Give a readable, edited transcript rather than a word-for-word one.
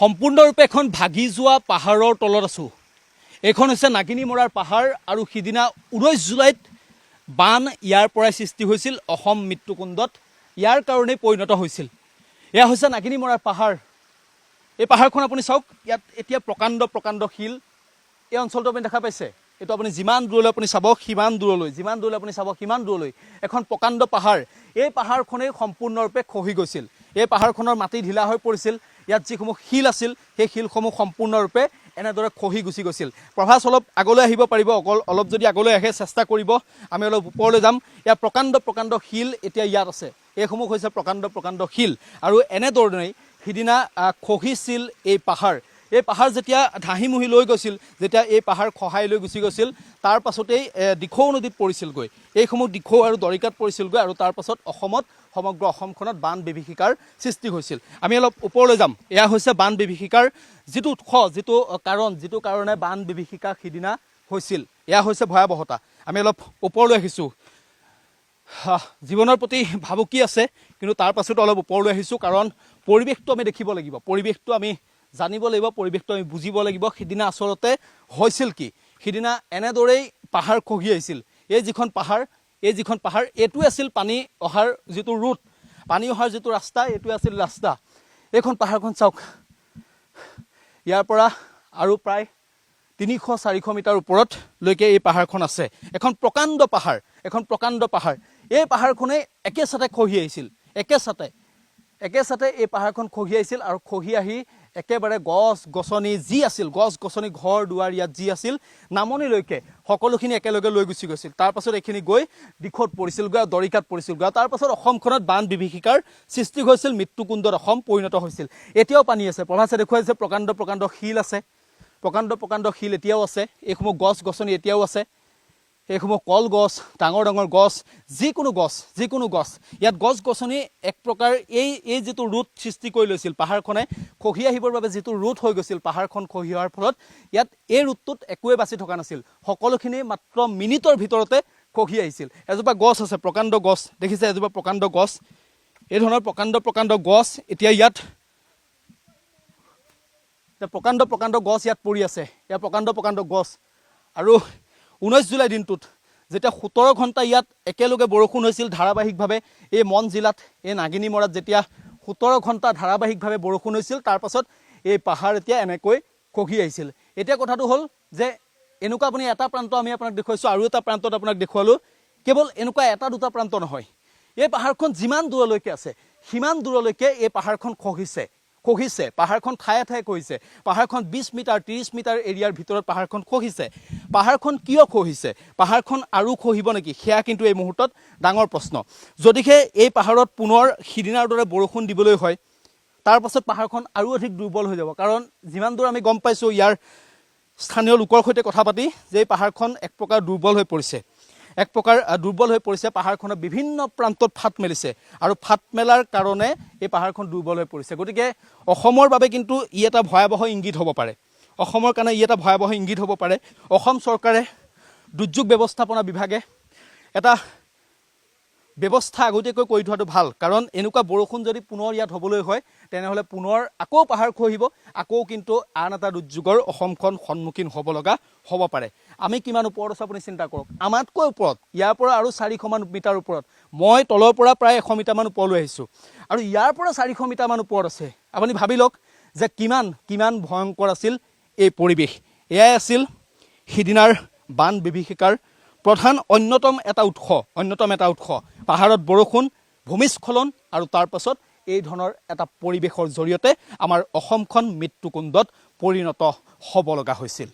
সম্পূৰ্ণৰূপে এখন ভাগি যোৱা পাহাৰৰ তলত আছোঁ। এইখন হৈছে নাগিনীমৰাৰ পাহাৰ আৰু সিদিনা 19 জুলাইত বান ইয়াৰ পৰাই সৃষ্টি হৈছিল অসম মৃত্যুকুণ্ডত। ইয়াৰ কাৰণেই পৰিণত হৈছিল। এয়া হৈছে নাগিনীমৰাৰ পাহাৰ। এই পাহাৰখন আপুনি চাওক, ইয়াত এতিয়া প্ৰকাণ্ড প্ৰকাণ্ড শিল। এই অঞ্চলটো আপুনি দেখা পাইছে, এইটো আপুনি যিমান দূৰলৈ আপুনি চাব সিমান দূৰলৈ, যিমান দূৰলৈ আপুনি চাব সিমান দূৰলৈ এখন প্ৰকাণ্ড পাহাৰ। এই পাহাৰখনেই সম্পূৰ্ণৰূপে খহি গৈছিল। এই পাহাৰখনৰ মাটি ঢিলা হৈ পৰিছিল। ইয়াত যিসমূহ শিল আছিল সেই শিলসমূহ সম্পূৰ্ণৰূপে এনেদৰে খহি গুচি গৈছিল। প্ৰভাস অলপ আগলৈ আহিব পাৰিব, অলপ যদি আগলৈ আহে চেষ্টা কৰিব, আমি অলপ ওপৰলৈ যাম। ইয়াত প্ৰকাণ্ড প্ৰকাণ্ড শিল এতিয়া ইয়াত আছে। এইসমূহ হৈছে প্ৰকাণ্ড প্ৰকাণ্ড শিল আৰু এনেধৰণেই সিদিনা খহিছিল এই পাহাৰ। এই পাহাৰ যেতিয়া ধাহিমুহি লৈ গৈছিল, যেতিয়া এই পাহাৰ খহাই লৈ গুচি গৈছিল, তাৰ পাছতেই দিখৌ নদীত পৰিছিলগৈ। এইসমূহ দিখৌ আৰু দৰিকাত পৰিছিলগৈ আৰু তাৰ পাছত অসমত, সমগ্ৰ অসমখনত বান বিভীষিকাৰ সৃষ্টি হৈছিল। আমি অলপ ওপৰলৈ যাম। এয়া হৈছে বান বিভীষিকাৰ যিটো উৎস, যিটো কাৰণ, যিটো কাৰণে বান বিভীষিকা সিদিনা হৈছিল। এয়া হৈছে ভয়াৱহতা। আমি অলপ ওপৰলৈ আহিছোঁ। জীৱনৰ প্ৰতি ভাবুকি আছে, কিন্তু তাৰ পাছতো অলপ ওপৰলৈ আহিছোঁ, কাৰণ পৰিৱেশটো আমি দেখিব লাগিব, পৰিৱেশটো আমি জানিব লাগিব, পৰিৱেশটো আমি বুজিব লাগিব। সিদিনা আচলতে হৈছিল কি? সিদিনা এনেদৰেই পাহাৰ খহি আহিছিল। এই যিখন পাহাৰ, এইটোৱে আছিল পানী অহাৰ যিটো ৰুট, পানী অহাৰ যিটো ৰাস্তা, এইটোৱে আছিল ৰাস্তা। এইখন পাহাৰখন চাওক, ইয়াৰ পৰা আৰু প্ৰায় 300-400 মিটাৰ ওপৰতলৈকে এই পাহাৰখন আছে। এখন প্ৰকাণ্ড পাহাৰ, এখন প্ৰকাণ্ড পাহাৰ। এই পাহাৰখনেই একেচাতে খহি আহিছিল, একেচাতে এই পাহাৰখন খহি আহিছিল আৰু খহি আহি একেবাৰে গছ গছনি যি আছিল, গছ গছনি ঘৰ দুৱাৰ ইয়াত যি আছিল, নামনিলৈকে সকলোখিনি একেলগে লৈ গুচি গৈছিল। তাৰ পাছত এইখিনি গৈ দিখৌত পৰিছিলগৈ আৰু দৰিকাত পৰিছিলগৈ। তাৰ পাছত অসমখনত বান বিভীষিকাৰ সৃষ্টি হৈছিল, মৃত্যুকুণ্ডত অসম পৰিণত হৈছিল। এতিয়াও পানী আছে। প্ৰভাসে দেখুৱাইছে প্ৰকাণ্ড প্ৰকাণ্ড শিল আছে, প্ৰকাণ্ড প্ৰকাণ্ড শিল এতিয়াও আছে। এইসমূহ গছ গছনি এতিয়াও আছে। এইসমূহ কলগছ, ডাঙৰ ডাঙৰ গছ, যিকোনো গছ, ইয়াত গছ গছনি এক প্ৰকাৰ এই যিটো ৰুট সৃষ্টি কৰি লৈছিল পাহাৰখনে, খহি আহিবৰ বাবে যিটো ৰুট হৈ গৈছিল পাহাৰখন খহি অহাৰ ফলত, ইয়াত এই ৰুটটোত একোৱে বাচি থকা নাছিল। সকলোখিনি মাত্ৰ মিনিটৰ ভিতৰতে খহি আহিছিল। এজোপা গছ আছে, প্ৰকাণ্ড গছ, দেখিছে এজোপা প্ৰকাণ্ড গছ। এই ধৰণৰ প্ৰকাণ্ড প্ৰকাণ্ড গছ এতিয়া ইয়াত প্ৰকাণ্ড প্ৰকাণ্ড গছ ইয়াত পৰি আছে। ইয়াত প্ৰকাণ্ড প্ৰকাণ্ড গছ। আৰু 19 জুলাই দিনটোত যেতিয়া 17 ঘণ্টা ইয়াত একেলগে বৰষুণ হৈছিল ধাৰাবাহিকভাৱে, এই মন জিলাত, এই নাগিনীমৰাত যেতিয়া 17 ঘণ্টা ধাৰাবাহিকভাৱে বৰষুণ হৈছিল, তাৰ পাছত এই পাহাৰ এতিয়া এনেকৈ খহি আহিছিল। এতিয়া কথাটো হ'ল যে এনেকুৱা আপুনি এটা প্ৰান্ত আমি আপোনাক দেখুৱাইছোঁ, আৰু এটা প্ৰান্তত আপোনাক দেখুৱালোঁ। কেৱল এনেকুৱা এটা দুটা প্ৰান্ত নহয়, এই পাহাৰখন যিমান দূৰলৈকে আছে সিমান দূৰলৈকে এই পাহাৰখন খহিছে। পাহাৰখন ঠায়ে ঠায়ে খহিছে। পাহাৰখন 20 মিটাৰ 30 মিটাৰ এৰিয়াৰ ভিতৰত পাহাৰখন খহিছে। পাহাৰখন কিয় খহিছে? পাহাৰখন আৰু খহিব নেকি? সেয়া কিন্তু এই মুহূৰ্তত ডাঙৰ প্ৰশ্ন। যদিহে এই পাহাৰত পুনৰ সিদিনাৰ দৰে বৰষুণ দিবলৈ হয়, তাৰ পাছত পাহাৰখন আৰু অধিক দুৰ্বল হৈ যাব। কাৰণ যিমান দূৰ আমি গম পাইছোঁ ইয়াৰ স্থানীয় লোকৰ সৈতে কথা পাতি, যে এই পাহাৰখন এক প্ৰকাৰ দুৰ্বল হৈ পৰিছে, পাহাৰখনৰ বিভিন্ন প্ৰান্তত ফাট মেলিছে, আৰু ফাট মেলাৰ কাৰণে এই পাহাৰখন দুৰ্বল হৈ পৰিছে। গতিকে অসমৰ বাবে কিন্তু ই এটা ভয়াৱহ ইংগিত হ'ব পাৰে। অসমৰ কাৰণে ই এটা ভয়াৱহ ইংগিত হ'ব পাৰে। অসম চৰকাৰে, দুৰ্যোগ ব্যৱস্থাপনা বিভাগে এটা ব্যৱস্থা আগতীয়াকৈ কৰি থোৱাটো ভাল। কাৰণ এনেকুৱা বৰষুণ যদি পুনৰ ইয়াত হ'বলৈ হয়, তেনেহ'লে পুনৰ আকৌ পাহাৰ খহিব, আকৌ কিন্তু আন এটা দুৰ্যোগৰ অসমখন সন্মুখীন হ'ব লগা হ'ব পাৰে। আমি কিমান ওপৰত আছোঁ আপুনি চিন্তা কৰক। আমাতকৈ ওপৰত, ইয়াৰ পৰা আৰু 400 মিটাৰ ওপৰত, মই তলৰ পৰা প্ৰায় 100 মিটাৰমান ওপৰলৈ আহিছোঁ, আৰু ইয়াৰ পৰা 400 মিটাৰমান ওপৰত আছে। আপুনি ভাবি লওক যে কিমান ভয়ংকৰ আছিল এই পৰিৱেশ। এয়াই আছিল সিদিনাৰ বান বিভীষিকাৰ প্ৰধান অন্যতম এটা উৎস। পাহাৰত বৰষুণ, ভূমিস্খলন, আৰু তাৰ পাছত এই ধৰণৰ এটা পৰিৱেশৰ জৰিয়তে আমাৰ অসমখন মৃত্যুকুণ্ডত পৰিণত হ'ব লগা হৈছিল।